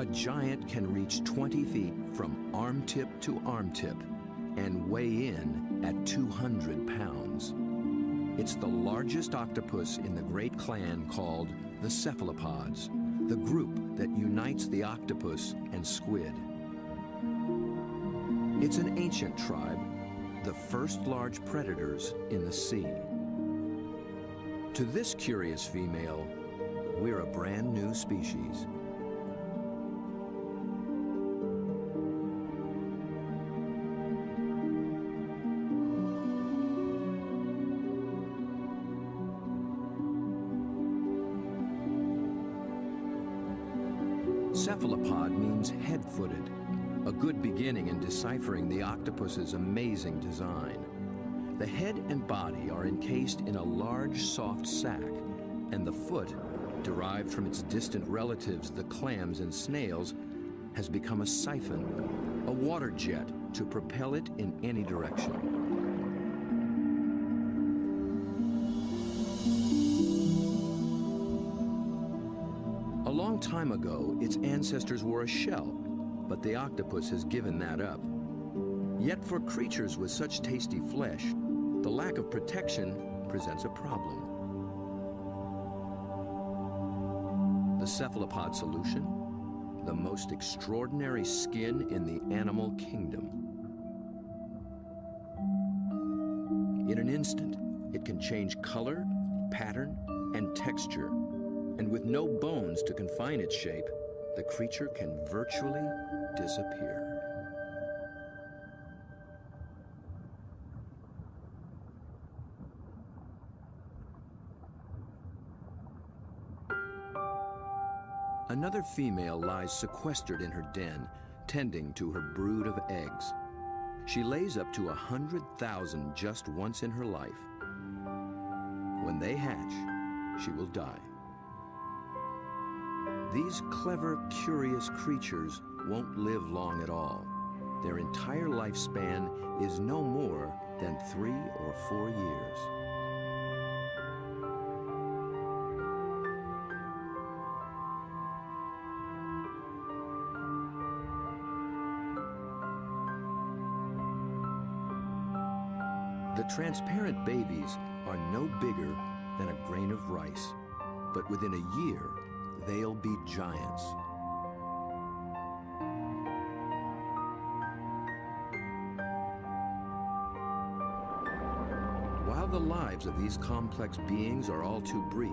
giant can reach 20 feet from arm-tip to arm-tip and weigh in at 200 pounds. It's the largest octopus in the great clan called the cephalopods, the group that unites the octopus and squid. It's an ancient tribe, the first large predators in the sea. To this curious female, we're a brand new species. Cephalopod means head-footed, a good beginning in deciphering the octopus's amazing design. The head and body are encased in a large, soft sac, and the foot, derived from its distant relatives, the clams and snails, has become a siphon, a water jet to propel it in any direction. A long time ago, its ancestors were a shell, but the octopus has given that up. Yet for creatures with such tasty flesh, the lack of protection presents a problem. The cephalopod solution? The most extraordinary skin in the animal kingdom. In an instant, it can change color, pattern, and texture. And with no bones to confine its shape, the creature can virtually disappear. Another female lies sequestered in her den, tending to her brood of eggs. She lays up to 100,000 just once in her life. When they hatch, she will die. These clever, curious creatures won't live long at all. Their entire lifespan is no more than 3 or 4 years. The transparent babies are no bigger than a grain of rice, but within a year, they'll be giants. While the lives of these complex beings are all too brief,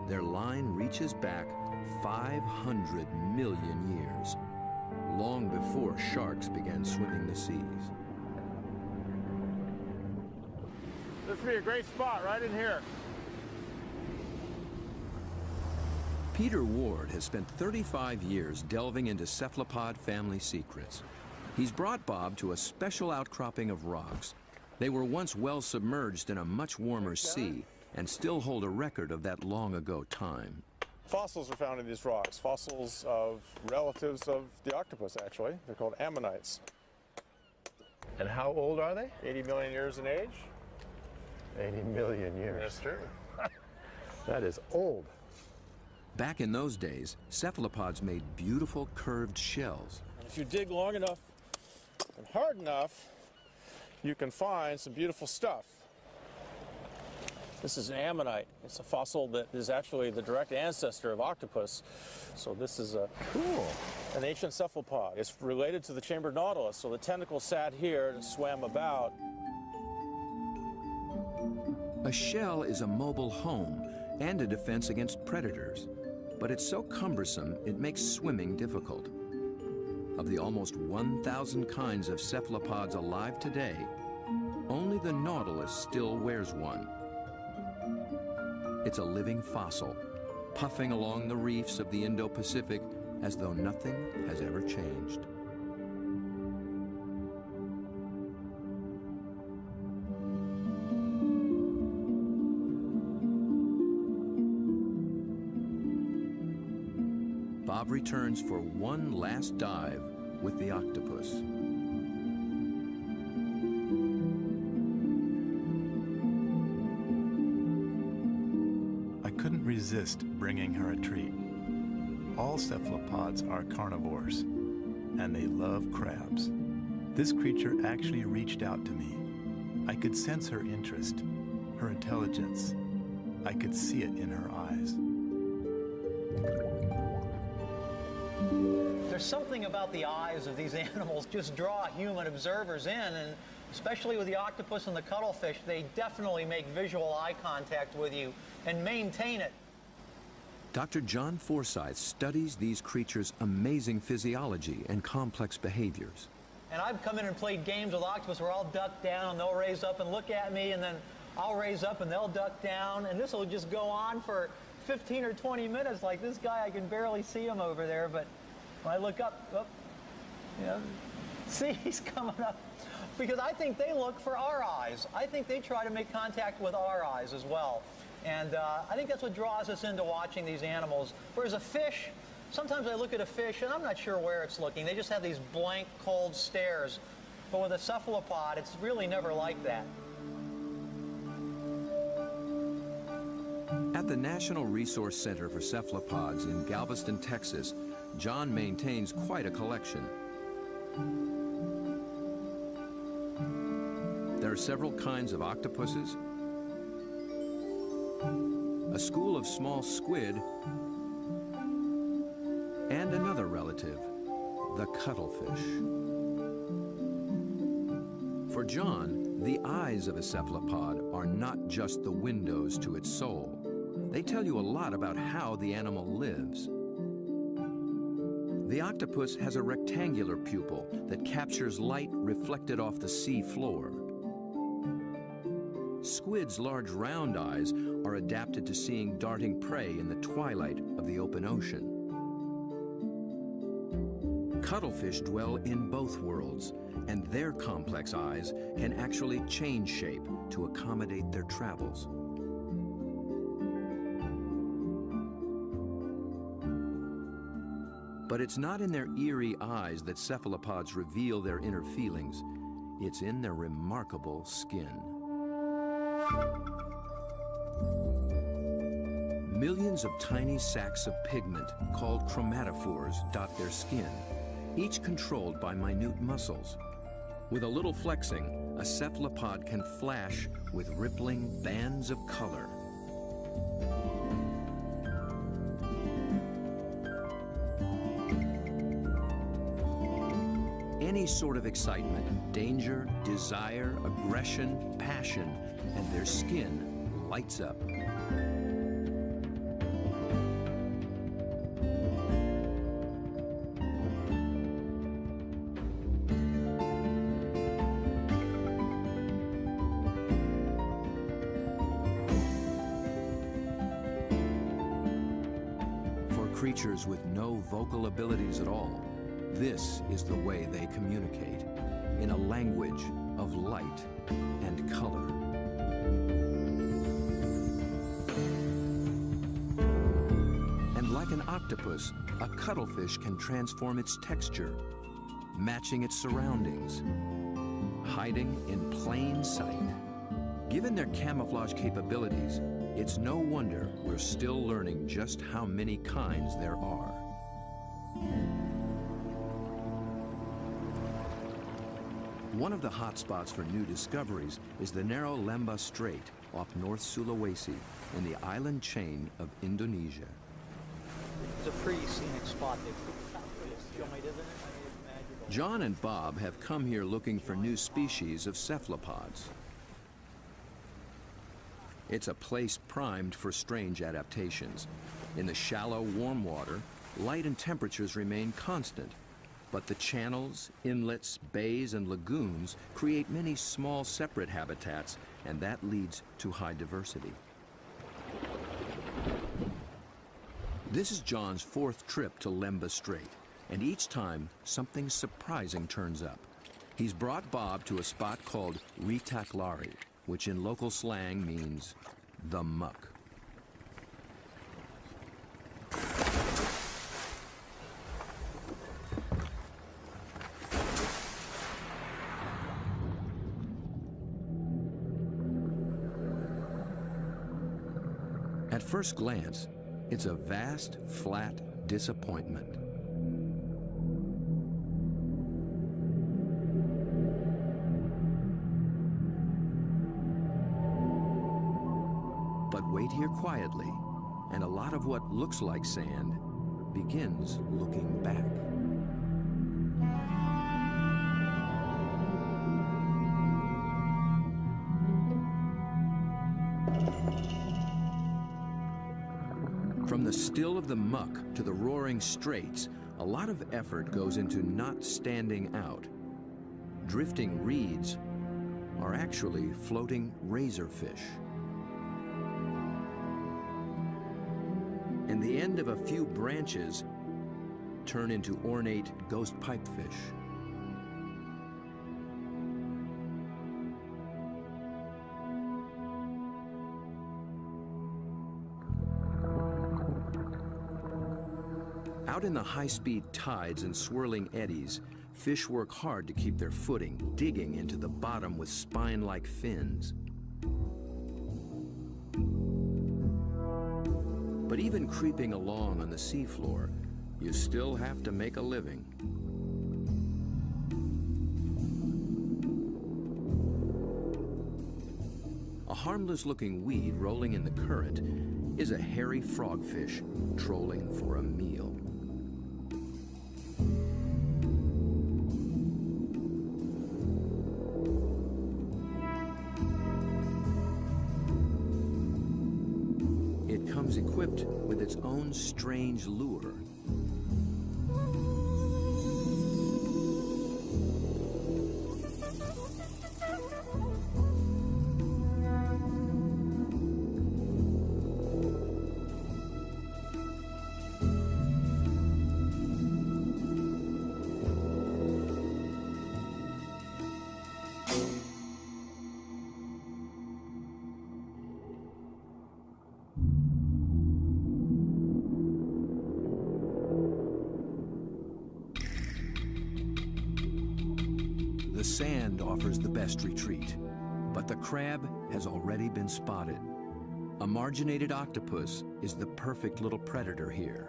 their line reaches back 500 million years, long before sharks began swimming the seas. This would be a great spot right in here. Peter Ward has spent 35 years delving into cephalopod family secrets. He's brought Bob to a special outcropping of rocks. They were once well submerged in a much warmer sea and still hold a record of that long ago time. Fossils are found in these rocks, fossils of relatives of the octopus, actually. They're called ammonites. And how old are they? 80 million years in age. 80 million years. That's true. That is old. Back in those days, cephalopods made beautiful curved shells. If you dig long enough and hard enough, you can find some beautiful stuff. This is an ammonite. It's a fossil that is actually the direct ancestor of octopus. So this is an ancient cephalopod. It's related to the chambered nautilus, so the tentacles sat here and swam about. A shell is a mobile home and a defense against predators, but it's so cumbersome it makes swimming difficult. Of the almost 1,000 kinds of cephalopods alive today, only the nautilus still wears one. It's a living fossil, puffing along the reefs of the Indo-Pacific as though nothing has ever changed. Bob returns for one last dive with the octopus. I couldn't resist bringing her a treat. All cephalopods are carnivores, and they love crabs. This creature actually reached out to me. I could sense her interest, her intelligence. I could see it in her eyes. There's something about the eyes of these animals just draw human observers in, and especially with the octopus and the cuttlefish, they definitely make visual eye contact with you and maintain it. Dr. John Forsyth studies these creatures' amazing physiology and complex behaviors. And I've come in and played games with octopus where I'll duck down and they'll raise up and look at me, and then I'll raise up and they'll duck down, and this will just go on for 15 or 20 minutes. Like this guy, I can barely see him over there, but when I look up, oh, you know, see, he's coming up. Because I think they look for our eyes. I think they try to make contact with our eyes as well. And I think that's what draws us into watching these animals. Whereas a fish, sometimes I look at a fish and I'm not sure where it's looking. They just have these blank, cold stares. But with a cephalopod, it's really never like that. At the National Resource Center for Cephalopods in Galveston, Texas, John maintains quite a collection. There are several kinds of octopuses, a school of small squid, and another relative, the cuttlefish. For John, the eyes of a cephalopod are not just the windows to its soul. They tell you a lot about how the animal lives. The octopus has a rectangular pupil that captures light reflected off the sea floor. Squid's large round eyes are adapted to seeing darting prey in the twilight of the open ocean. Cuttlefish dwell in both worlds, and their complex eyes can actually change shape to accommodate their travels. But it's not in their eerie eyes that cephalopods reveal their inner feelings. It's in their remarkable skin. Millions of tiny sacs of pigment, called chromatophores, dot their skin, each controlled by minute muscles. With a little flexing, a cephalopod can flash with rippling bands of color. Any sort of excitement, danger, desire, aggression, passion, and their skin lights up. For creatures with no vocal abilities at all, this is the way they communicate, in a language of light and color. And like an octopus, a cuttlefish can transform its texture, matching its surroundings, hiding in plain sight. Given their camouflage capabilities, it's no wonder we're still learning just how many kinds there are. One of the hotspots for new discoveries is the narrow Lembah Strait off North Sulawesi in the island chain of Indonesia. It's a pretty scenic spot. John and Bob have come here looking for new species of cephalopods. It's a place primed for strange adaptations. In the shallow, warm water, light and temperatures remain constant. But the channels, inlets, bays, and lagoons create many small separate habitats, and that leads to high diversity. This is John's fourth trip to Lembah Strait, and each time something surprising turns up. He's brought Bob to a spot called Ritaklari, which in local slang means the muck. At first glance, it's a vast, flat, disappointment. But wait here quietly, and a lot of what looks like sand begins looking back. From the still of the muck to the roaring straits, a lot of effort goes into not standing out. Drifting reeds are actually floating razorfish. And the end of a few branches turn into ornate ghost pipefish. Out in the high-speed tides and swirling eddies, fish work hard to keep their footing, digging into the bottom with spine-like fins. But even creeping along on the seafloor, you still have to make a living. A harmless-looking weed rolling in the current is a hairy frogfish trolling for a meal. It comes equipped with its own strange lure. The sand offers the best retreat, but the crab has already been spotted. A marginated octopus is the perfect little predator here.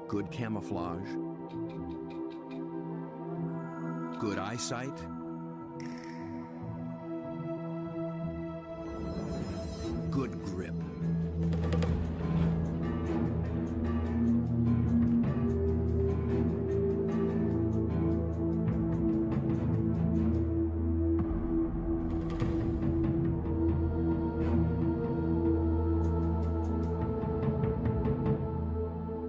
Good camouflage, good eyesight, good grip.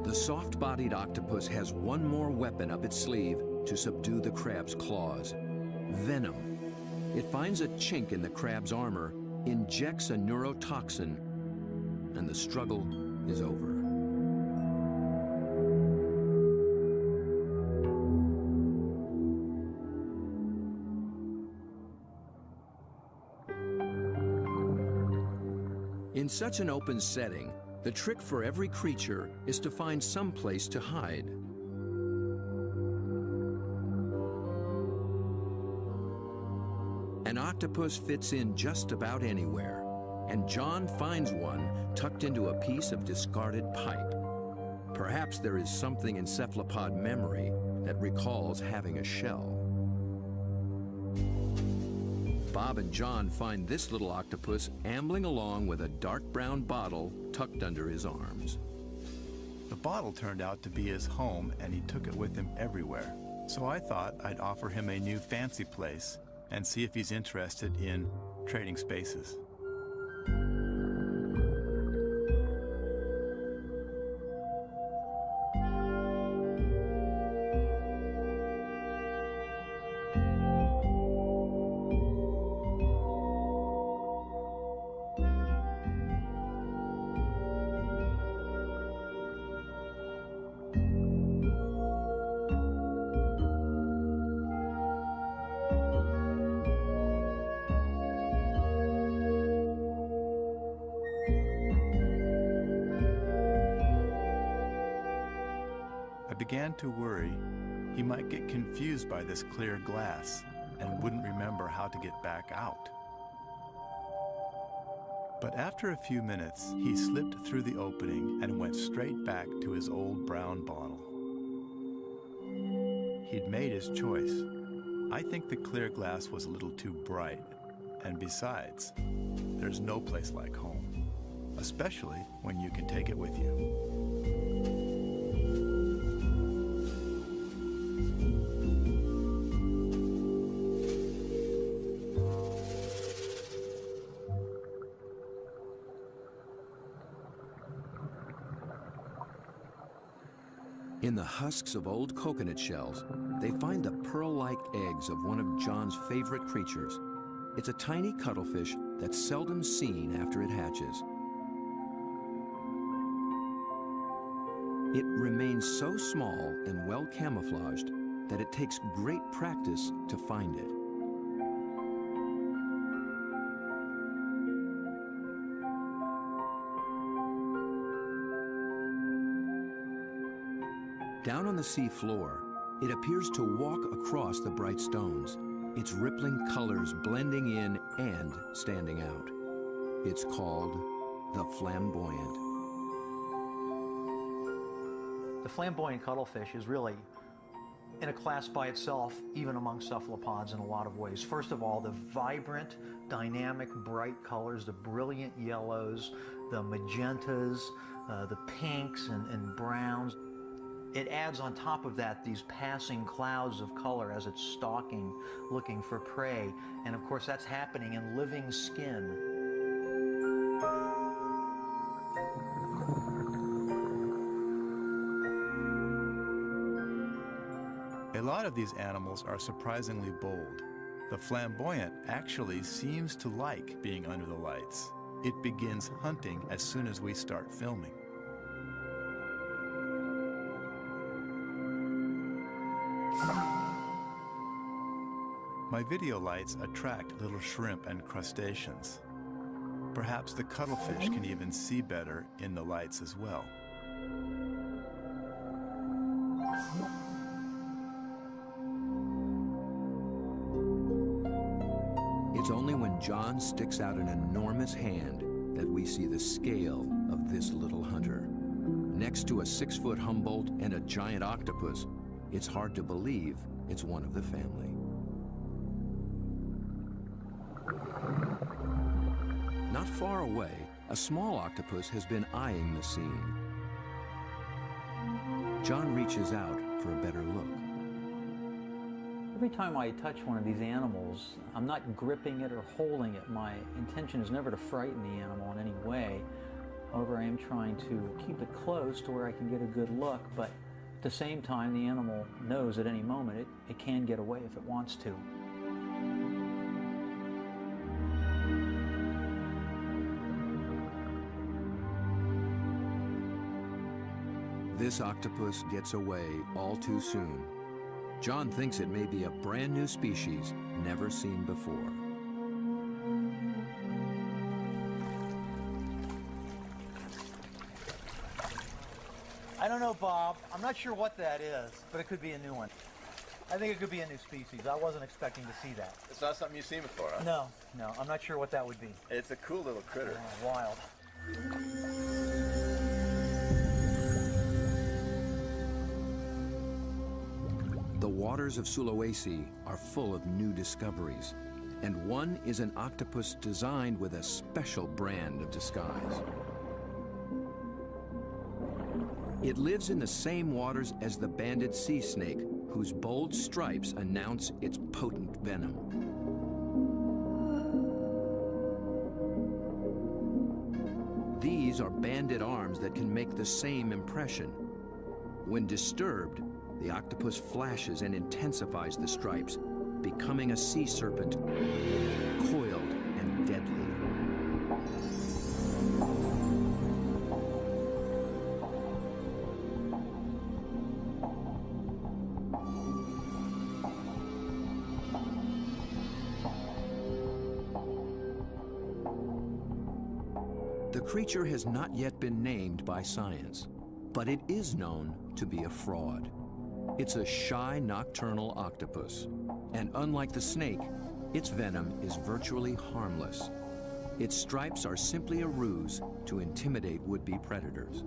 The soft-bodied octopus has one more weapon up its sleeve to subdue the crab's claws: venom. It finds a chink in the crab's armor, injects a neurotoxin, and the struggle is over. In such an open setting, the trick for every creature is to find some place to hide. An octopus fits in just about anywhere, and John finds one tucked into a piece of discarded pipe. Perhaps there is something in cephalopod memory that recalls having a shell. Bob and John find this little octopus ambling along with a dark brown bottle tucked under his arms. The bottle turned out to be his home, and he took it with him everywhere. So I thought I'd offer him a new fancy place and see if he's interested in trading spaces. I began to worry he might get confused by this clear glass and wouldn't remember how to get back out. But after a few minutes, he slipped through the opening and went straight back to his old brown bottle. He'd made his choice. I think the clear glass was a little too bright. And besides, there's no place like home, especially when you can take it with you. In the husks of old coconut shells, they find the pearl-like eggs of one of John's favorite creatures. It's a tiny cuttlefish that's seldom seen after it hatches. It remains so small and well camouflaged that it takes great practice to find it. Down on the sea floor, it appears to walk across the bright stones, its rippling colors blending in and standing out. It's called the flamboyant. The flamboyant cuttlefish is really in a class by itself, even among cephalopods in a lot of ways. First of all, the vibrant, dynamic, bright colors, the brilliant yellows, the magentas, the pinks and browns. It adds on top of that these passing clouds of color as it's stalking, looking for prey. And of course, that's happening in living skin. A lot of these animals are surprisingly bold. The flamboyant actually seems to like being under the lights. It begins hunting as soon as we start filming. My video lights attract little shrimp and crustaceans. Perhaps the cuttlefish can even see better in the lights as well. It's only when John sticks out an enormous hand that we see the scale of this little hunter. Next to a 6-foot Humboldt and a giant octopus, it's hard to believe it's one of the family. Not far away, a small octopus has been eyeing the scene. John reaches out for a better look. Every time I touch one of these animals, I'm not gripping it or holding it. My intention is never to frighten the animal in any way. However, I am trying to keep it close to where I can get a good look, but at the same time, the animal knows at any moment it can get away if it wants to. This octopus gets away all too soon. John thinks it may be a brand new species never seen before. I don't know, Bob. I'm not sure what that is, but it could be a new one. I think it could be a new species. I wasn't expecting to see that. It's not something you've seen before, huh? No, I'm not sure what that would be. It's a cool little critter. Wild. The waters of Sulawesi are full of new discoveries, and one is an octopus designed with a special brand of disguise. It lives in the same waters as the banded sea snake, whose bold stripes announce its potent venom. These are banded arms that can make the same impression. When disturbed, the octopus flashes and intensifies the stripes, becoming a sea serpent, coiled and deadly. The creature has not yet been named by science, but it is known to be a fraud. It's a shy nocturnal octopus, and unlike the snake, its venom is virtually harmless. Its stripes are simply a ruse to intimidate would-be predators.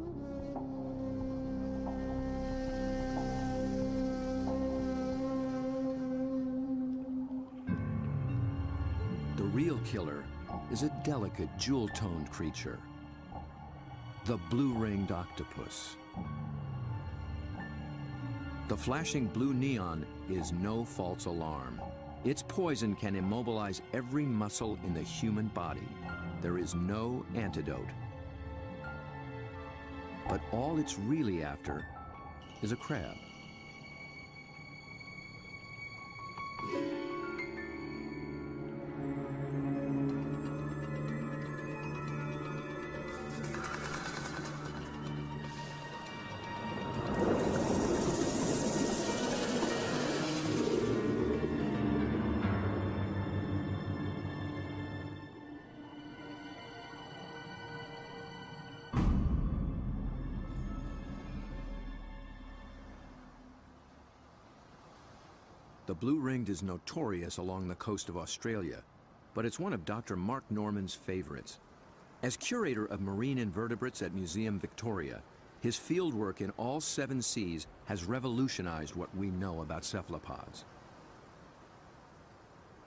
The real killer is a delicate, jewel-toned creature, the blue-ringed octopus. The flashing blue neon is no false alarm. Its poison can immobilize every muscle in the human body. There is no antidote. But all it's really after is a crab. The blue-ringed is notorious along the coast of Australia, but it's one of Dr. Mark Norman's favorites. As curator of marine invertebrates at Museum Victoria, his fieldwork in all 7 seas has revolutionized what we know about cephalopods.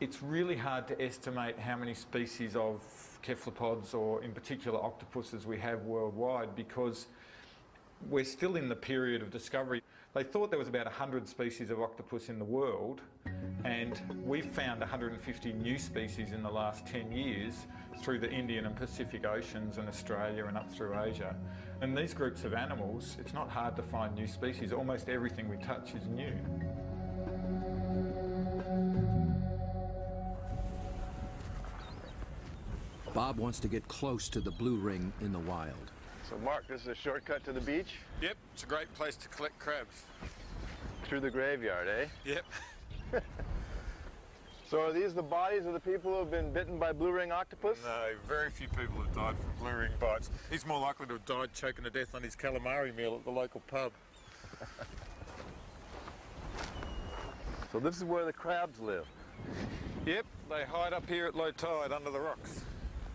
It's really hard to estimate how many species of cephalopods, or in particular octopuses, we have worldwide, because we're still in the period of discovery. They thought there was about 100 species of octopus in the world, and we've found 150 new species in the last 10 years through the Indian and Pacific Oceans and Australia and up through Asia. And these groups of animals, it's not hard to find new species. Almost everything we touch is new. Bob wants to get close to the blue ring in the wild. So Mark, this is a shortcut to the beach? Yep, it's a great place to collect crabs. Through the graveyard, eh? Yep. So are these the bodies of the people who have been bitten by blue ring octopus? No, very few people have died from blue ring bites. He's more likely to have died choking to death on his calamari meal at the local pub. So this is where the crabs live? Yep, they hide up here at low tide under the rocks.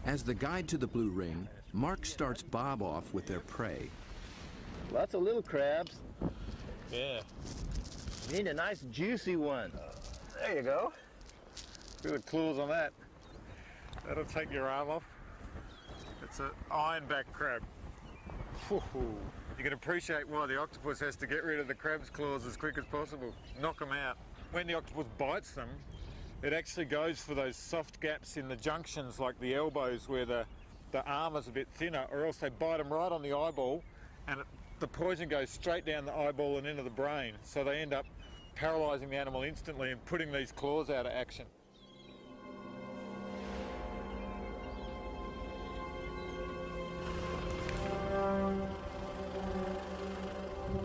As the guide to the blue ring, Mark starts Bob off with their prey. Lots of little crabs. Yeah. You need a nice juicy one. There you go. Look at the claws on that. That'll take your arm off. It's an ironback crab. You can appreciate why the octopus has to get rid of the crab's claws as quick as possible. Knock them out. When the octopus bites them, it actually goes for those soft gaps in the junctions, like the elbows where the arm is a bit thinner, or else they bite them right on the eyeball, and the poison goes straight down the eyeball and into the brain. So they end up paralysing the animal instantly and putting these claws out of action.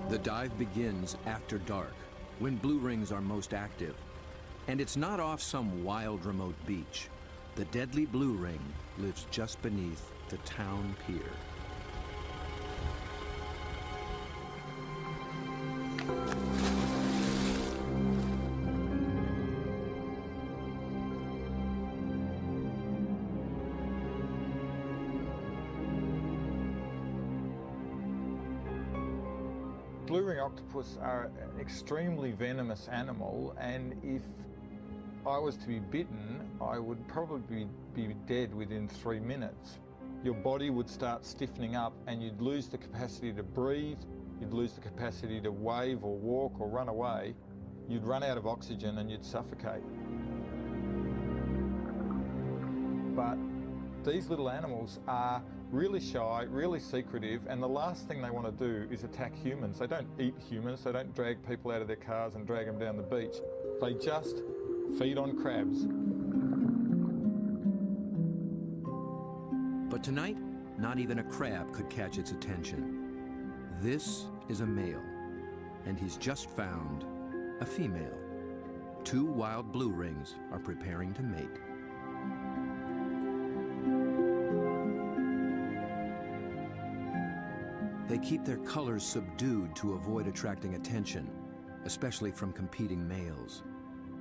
The dive begins after dark, when blue rings are most active. And it's not off some wild remote beach. The deadly blue ring lives just beneath the town pier. Blue ring octopus are an extremely venomous animal, and if I was to be bitten, I would probably be dead within 3 minutes. Your body would start stiffening up and you'd lose the capacity to breathe, you'd lose the capacity to wave or walk or run away, you'd run out of oxygen and you'd suffocate. But these little animals are really shy, really secretive, and the last thing they want to do is attack humans. They don't eat humans, they don't drag people out of their cars and drag them down the beach. They just feed on crabs. But tonight, not even a crab could catch its attention. This is a male, and he's just found a female. 2 wild blue rings are preparing to mate. They keep their colors subdued to avoid attracting attention, especially from competing males.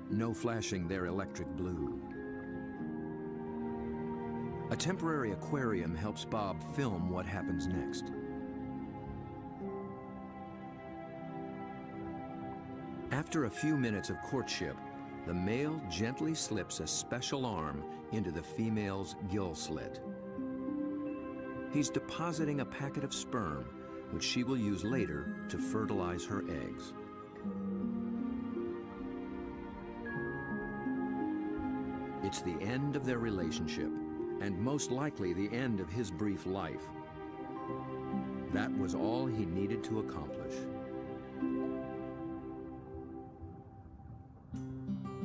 No flashing their electric blue. A temporary aquarium helps Bob film what happens next. After a few minutes of courtship, the male gently slips a special arm into the female's gill slit. He's depositing a packet of sperm, which she will use later to fertilize her eggs. It's the end of their relationship, and most likely the end of his brief life. That was all he needed to accomplish.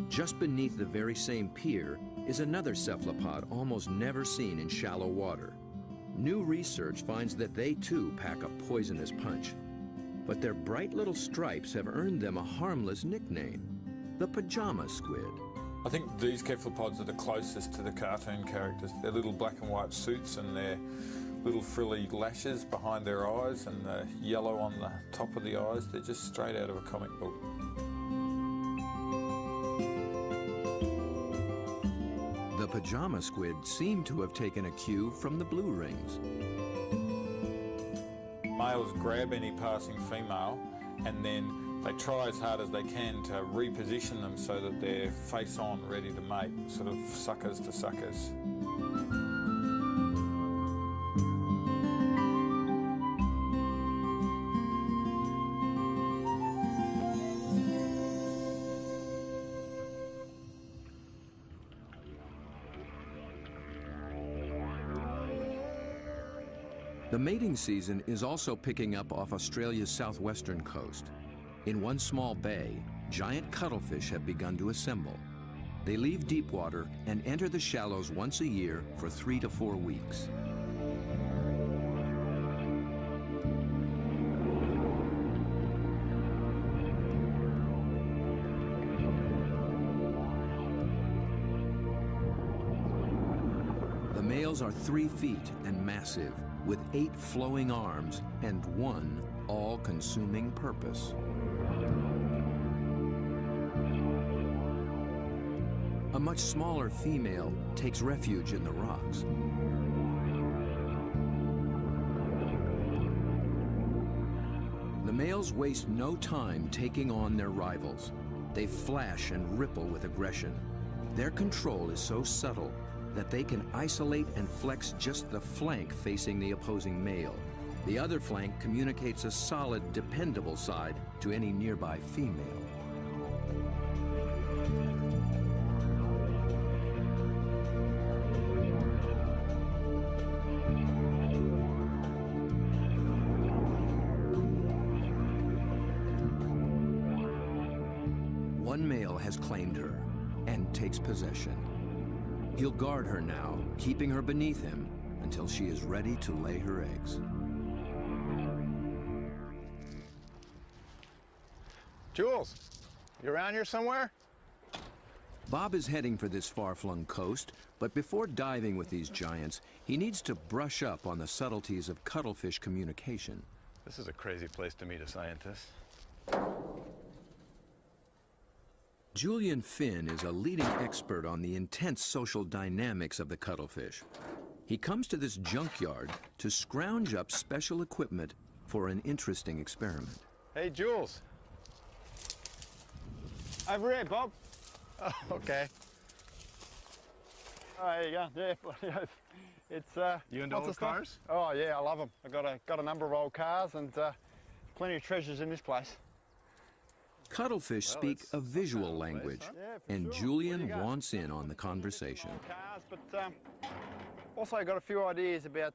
Just beneath the very same pier is another cephalopod almost never seen in shallow water. New research finds that they too pack a poisonous punch. But their bright little stripes have earned them a harmless nickname, the pajama squid. I think these cephalopods are the closest to the cartoon characters. Their little black and white suits and their little frilly lashes behind their eyes and the yellow on the top of the eyes, they're just straight out of a comic book. The pajama squid seem to have taken a cue from the blue rings. Males grab any passing female and then they try as hard as they can to reposition them so that they're face on, ready to mate, sort of suckers to suckers. The mating season is also picking up off Australia's southwestern coast. In one small bay, giant cuttlefish have begun to assemble. They leave deep water and enter the shallows once a year for 3 to 4 weeks. The males are 3 feet and massive, with 8 flowing arms and 1 all-consuming purpose. A much smaller female takes refuge in the rocks. The males waste no time taking on their rivals. They flash and ripple with aggression. Their control is so subtle that they can isolate and flex just the flank facing the opposing male. The other flank communicates a solid, dependable side to any nearby female. One male has claimed her and takes possession. He'll guard her now, keeping her beneath him until she is ready to lay her eggs. Jules, you around here somewhere? Bob is heading for this far-flung coast, but before diving with these giants, he needs to brush up on the subtleties of cuttlefish communication. This is a crazy place to meet a scientist. Julian Finn is a leading expert on the intense social dynamics of the cuttlefish. He comes to this junkyard to scrounge up special equipment for an interesting experiment. Hey, Jules. Over here, Bob. Oh, okay. Oh, there you go. Yeah, it's You into old cars? Oh yeah, I love them. I've got a number of old cars and plenty of treasures in this place. Cuttlefish speak a visual language, and Julian wants in on the conversation. Cars, but also got a few ideas about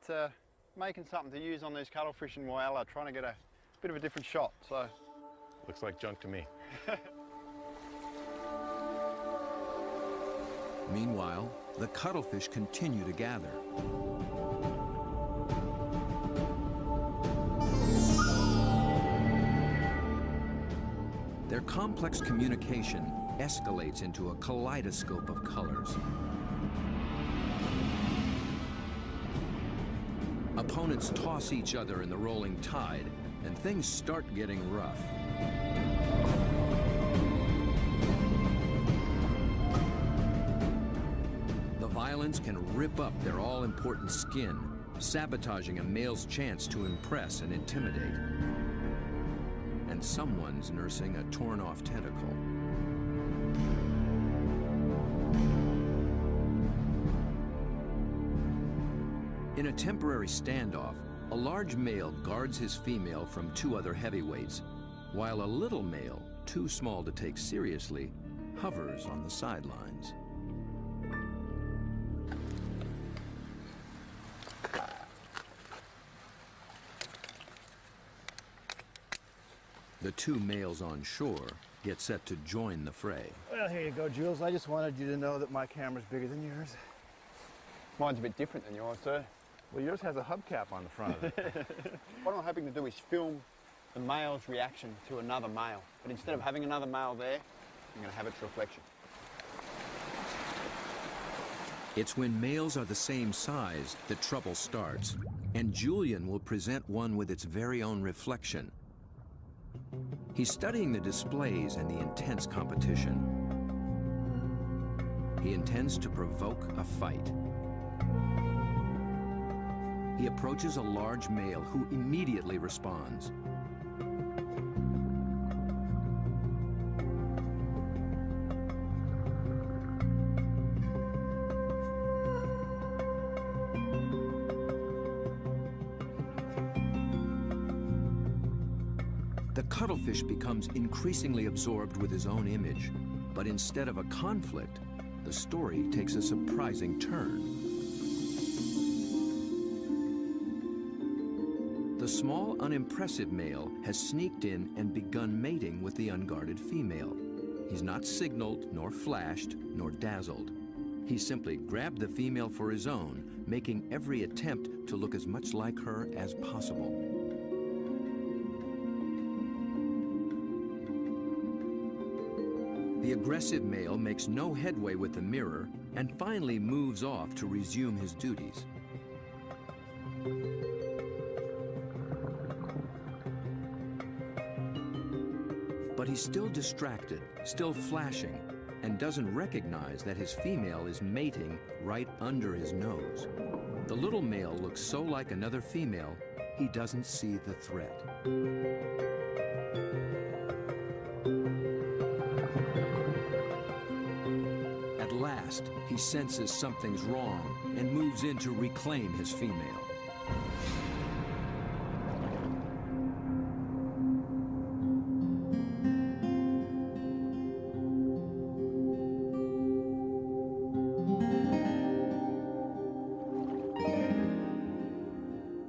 making something to use on these cuttlefish in Whyalla, trying to get a bit of a different shot. So Looks like junk to me. Meanwhile, the cuttlefish continue to gather. Their complex communication escalates into a kaleidoscope of colors. Opponents toss each other in the rolling tide, and things start getting rough. The violence can rip up their all-important skin, sabotaging a male's chance to impress and intimidate. And someone's nursing a torn-off tentacle. In a temporary standoff, a large male guards his female from two other heavyweights, while a little male, too small to take seriously, hovers on the sidelines. The two males on shore get set to join the fray. Well, here you go, Jules. I just wanted you to know that my camera's bigger than yours. Mine's a bit different than yours, sir. Well, yours has a hubcap on the front of it. What I'm hoping to do is film the male's reaction to another male. But instead of having another male there, I'm going to have its reflection. It's when males are the same size that trouble starts, and Julian will present one with its very own reflection. He's studying the displays and the intense competition. He intends to provoke a fight. He approaches a large male who immediately responds. The cuttlefish becomes increasingly absorbed with his own image, but instead of a conflict, the story takes a surprising turn. The small, unimpressive male has sneaked in and begun mating with the unguarded female. He's not signaled, nor flashed, nor dazzled. He simply grabbed the female for his own, making every attempt to look as much like her as possible. The aggressive male makes no headway with the mirror and finally moves off to resume his duties. But he's still distracted, still flashing, and doesn't recognize that his female is mating right under his nose. The little male looks so like another female, he doesn't see the threat. At last, he senses something's wrong and moves in to reclaim his female.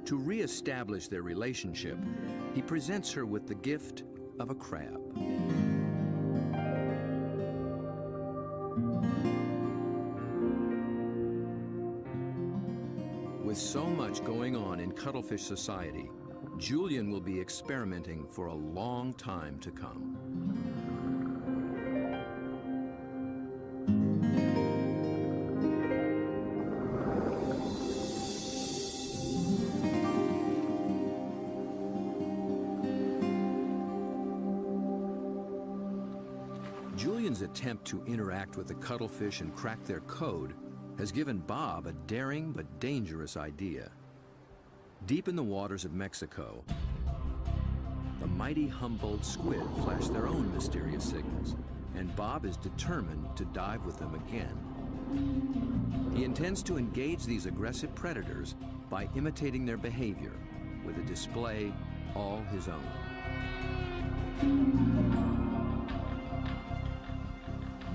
To re-establish their relationship, he presents her with the gift of a crab. With so much going on in cuttlefish society, Julian will be experimenting for a long time to come. Julian's attempt to interact with the cuttlefish and crack their code has given Bob a daring but dangerous idea. Deep in the waters of Mexico, the mighty Humboldt squid flash their own mysterious signals, and Bob is determined to dive with them again. He intends to engage these aggressive predators by imitating their behavior with a display all his own.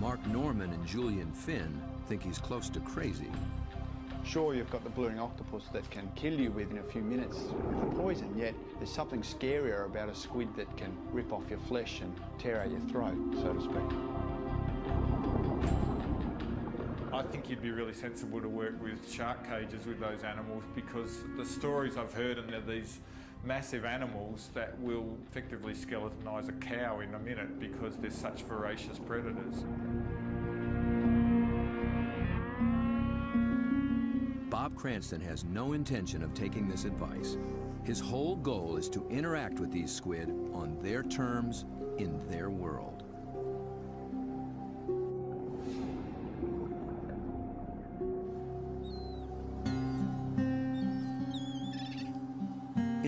Mark Norman and Julian Finn think he's close to crazy. Sure, you've got the blueing octopus that can kill you within a few minutes with the poison, yet there's something scarier about a squid that can rip off your flesh and tear out your throat, so to speak. I think you'd be really sensible to work with shark cages with those animals, because the stories I've heard, and they're these massive animals that will effectively skeletonise a cow in a minute because they're such voracious predators. Bob Cranston has no intention of taking this advice. His whole goal is to interact with these squid on their terms, in their world.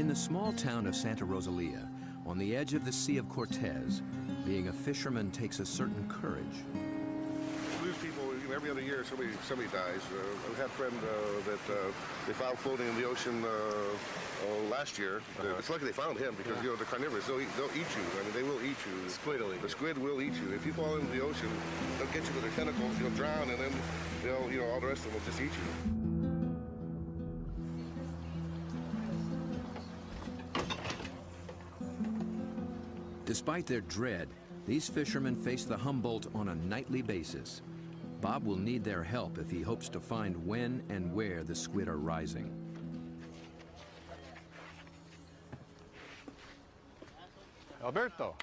In the small town of Santa Rosalia, on the edge of the Sea of Cortez, being a fisherman takes a certain courage. We lose people every other year. Somebody dies. I had a friend that they found floating in the ocean last year. It's lucky they found him because you know they're carnivorous. They'll eat you. I mean, they will eat you. The squid will eat you. The squid will eat you. If you fall into the ocean, they'll get you with their tentacles. You'll drown, and then they'll all the rest of them will just eat you. Despite their dread, these fishermen face the Humboldt on a nightly basis. Bob will need their help if he hopes to find when and where the squid are rising. Alberto.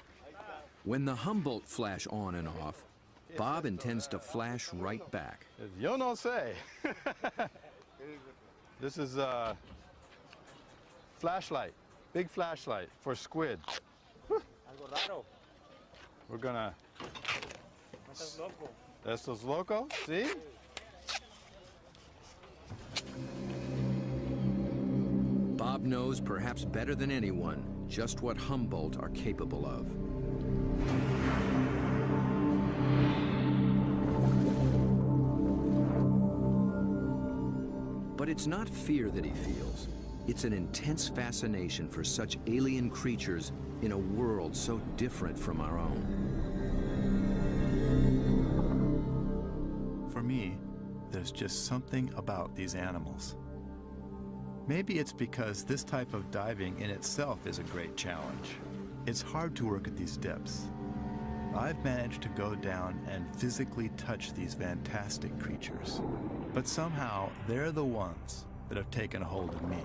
When the Humboldt flash on and off, Bob intends to flash right back. Yo no sé. This is a flashlight, big flashlight for squid. We're gonna. Estos loco, see? Bob knows perhaps better than anyone just what Humboldt are capable of. But it's not fear that he feels. It's an intense fascination for such alien creatures in a world so different from our own. For me, there's just something about these animals. Maybe it's because this type of diving in itself is a great challenge. It's hard to work at these depths. I've managed to go down and physically touch these fantastic creatures, but somehow they're the ones that have taken a hold of me.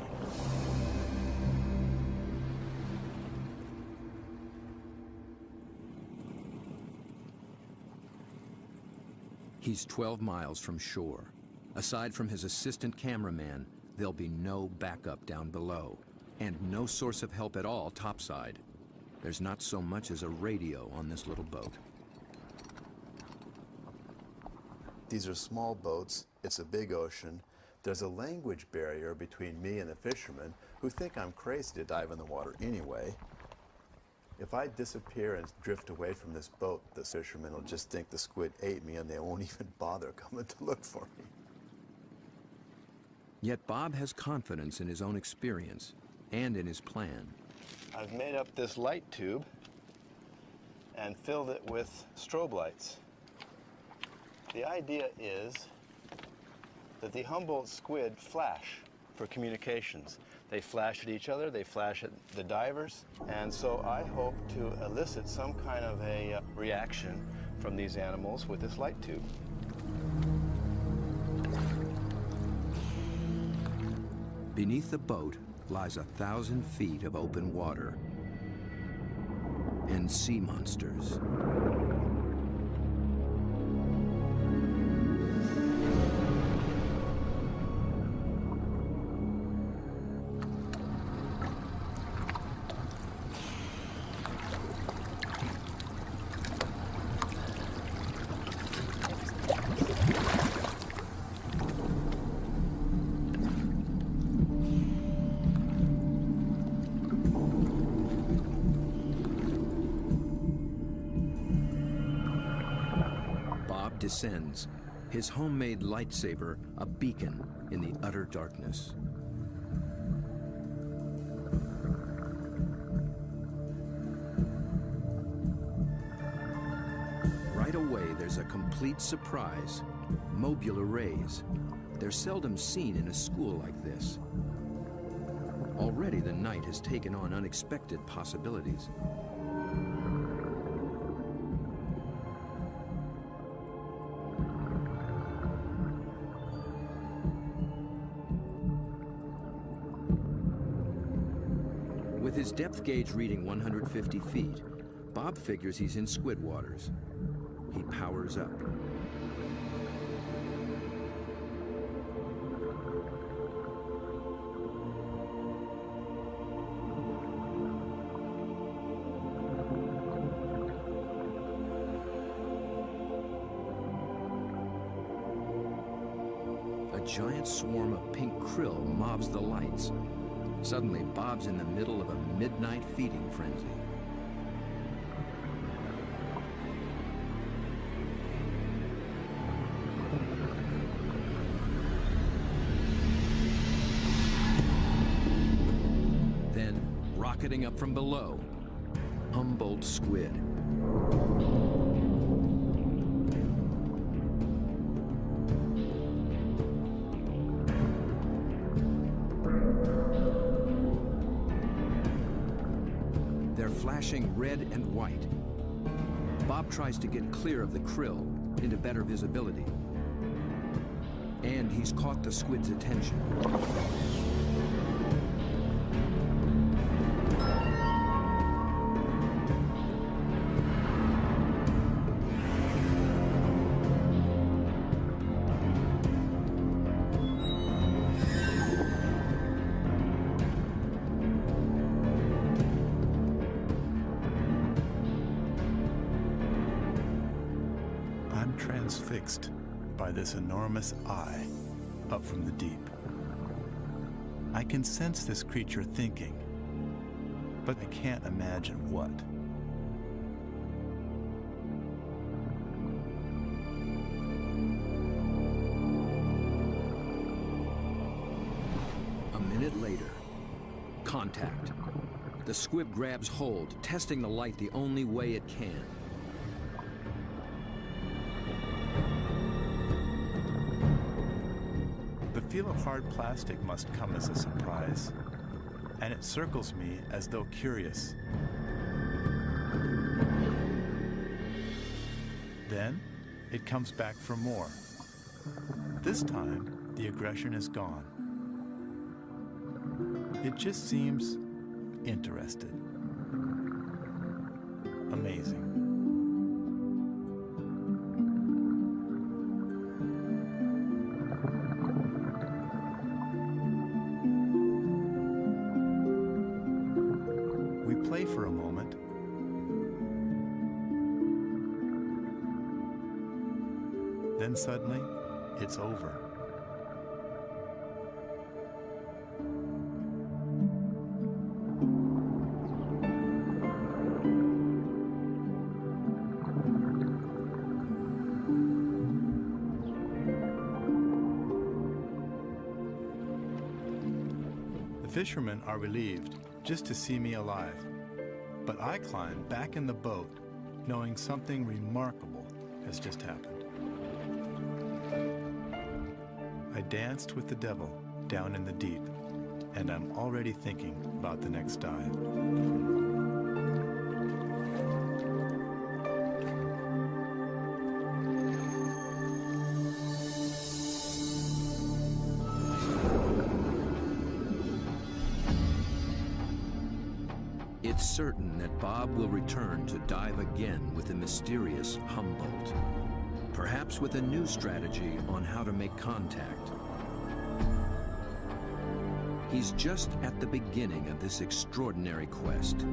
He's 12 miles from shore. Aside from his assistant cameraman, there'll be no backup down below, and no source of help at all topside. There's not so much as a radio on this little boat. These are small boats. It's a big ocean. There's a language barrier between me and the fishermen who think I'm crazy to dive in the water anyway. If I disappear and drift away from this boat, the fishermen will just think the squid ate me and they won't even bother coming to look for me. Yet Bob has confidence in his own experience and in his plan. I've made up this light tube and filled it with strobe lights. The idea is that the Humboldt squid flash for communications. They flash at each other, they flash at the divers, and so I hope to elicit some kind of a reaction from these animals with this light tube. Beneath the boat lies 1,000 feet of open water and sea monsters. Descends, his homemade lightsaber a beacon in the utter darkness. Right away, there's a complete surprise. Mobile arrays. They're seldom seen in a school like this. Already the night has taken on unexpected possibilities. With his depth gauge reading 150 feet, Bob figures he's in squid waters. He powers up. A giant swarm of pink krill mobs the lights. Suddenly, Bob's in the middle of a midnight feeding frenzy. Then, rocketing up from below, Humboldt squid. They're flashing red and white. Bob tries to get clear of the krill into better visibility. And he's caught the squid's attention. Transfixed by this enormous eye up from the deep. I can sense this creature thinking, but I can't imagine what. A minute later, contact. The squid grabs hold, testing the light the only way it can. The feel of hard plastic must come as a surprise, and it circles me as though curious. Then, it comes back for more. This time, the aggression is gone. It just seems interested. Amazing. Play for a moment. Then suddenly, it's over. The fishermen are relieved just to see me alive. But I climb back in the boat, knowing something remarkable has just happened. I danced with the devil down in the deep, and I'm already thinking about the next dive. It's certain that Bob will return to dive again with the mysterious Humboldt, perhaps with a new strategy on how to make contact. He's just at the beginning of this extraordinary quest.